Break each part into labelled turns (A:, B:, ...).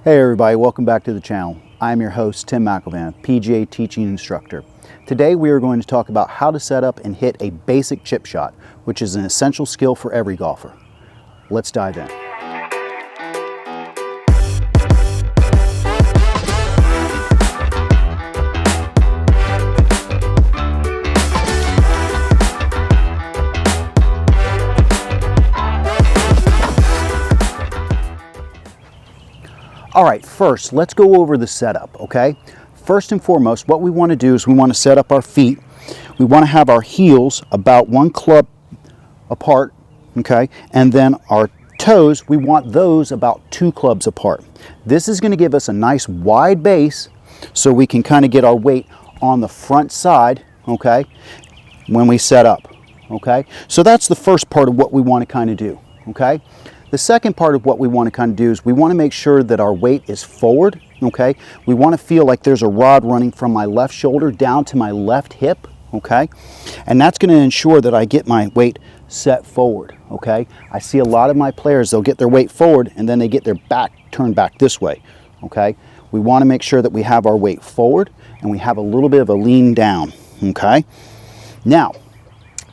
A: Hey everybody, welcome back to the channel. I'm your host, Tim McElvan, PGA teaching instructor. Today we are going to talk about how to set up and hit a basic chip shot, which is an essential skill for every golfer. Let's dive in. All right, first, let's go over the setup, okay? First and foremost, what we want to do is we want to set up our feet. We want to have our heels about one club apart, okay? And then our toes, we want those about 2 clubs apart. This is going to give us a nice wide base so we can kind of get our weight on the front side, okay, when we set up, okay? So that's the first part of what we want to kind of do, okay? The second part of what we want to kind of do is we want to make sure that our weight is forward, okay? We want to feel like there's a rod running from my left shoulder down to my left hip, okay? And that's going to ensure that I get my weight set forward, okay? I see a lot of my players, they'll get their weight forward and then they get their back turned back this way, okay? We want to make sure that we have our weight forward and we have a little bit of a lean down, okay? Now,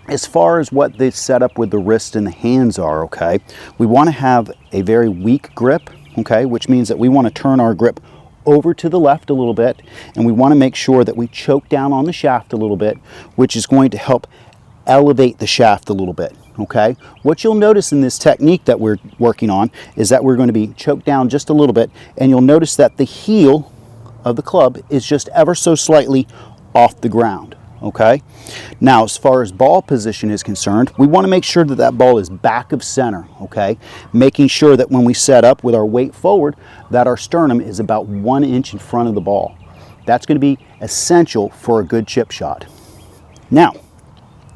A: as far as what the setup with the wrist and the hands are, okay, we want to have a very weak grip, okay, which means that we want to turn our grip over to the left a little bit, and we want to make sure that we choke down on the shaft a little bit, which is going to help elevate the shaft a little bit, okay? What you'll notice in this technique that we're working on is that we're going to be choked down just a little bit, and you'll notice that the heel of the club is just ever so slightly off the ground. Okay, now as far as ball position is concerned, we want to make sure that that ball is back of center, okay, making sure that when we set up with our weight forward that our sternum is about 1 inch in front of the ball. That's going to be essential for a good chip shot. Now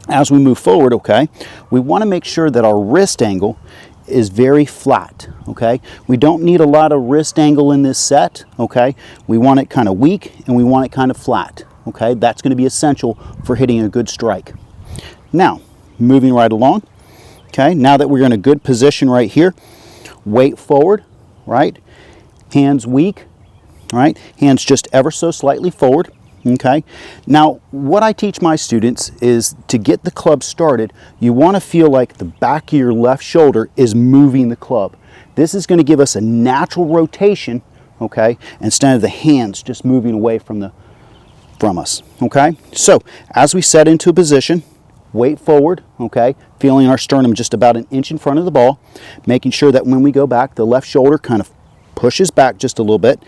A: as we move forward, okay, we want to make sure that our wrist angle is very flat, okay? We don't need a lot of wrist angle in this set, okay? We want it kind of weak and we want it kind of flat. Okay, that's going to be essential for hitting a good strike. Now, moving right along, okay, now that we're in a good position right here, weight forward, right, hands weak, right, hands just ever so slightly forward, okay. Now, what I teach my students is to get the club started, you want to feel like the back of your left shoulder is moving the club. This is going to give us a natural rotation, okay, instead of the hands just moving away from us, okay? So as we set into a position, weight forward, okay, feeling our sternum just about 1 inch in front of the ball, making sure that when we go back, the left shoulder kind of pushes back just a little bit.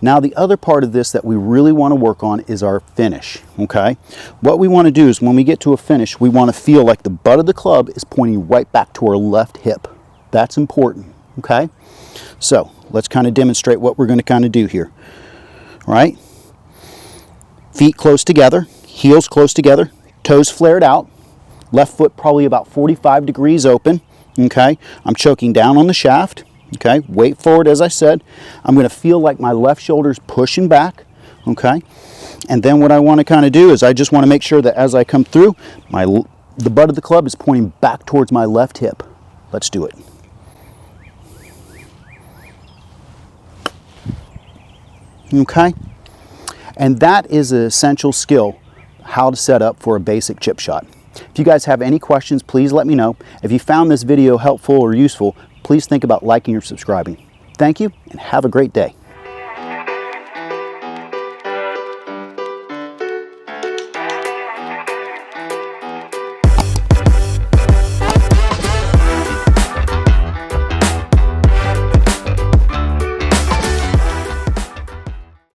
A: Now the other part of this that we really want to work on is our finish, okay? What we want to do is when we get to a finish, we want to feel like the butt of the club is pointing right back to our left hip. That's important, okay? So let's kind of demonstrate what we're going to kind of do here, all right? Feet close together, heels close together, toes flared out, left foot probably about 45 degrees open, okay? I'm choking down on the shaft, okay? Weight forward, as I said. I'm going to feel like my left shoulder's pushing back, okay? And then what I want to kind of do is I just want to make sure that as I come through, the butt of the club is pointing back towards my left hip. Let's do it. Okay? And that is an essential skill, how to set up for a basic chip shot. If you guys have any questions, please let me know. If you found this video helpful or useful, please think about liking or subscribing. Thank you and have a great day.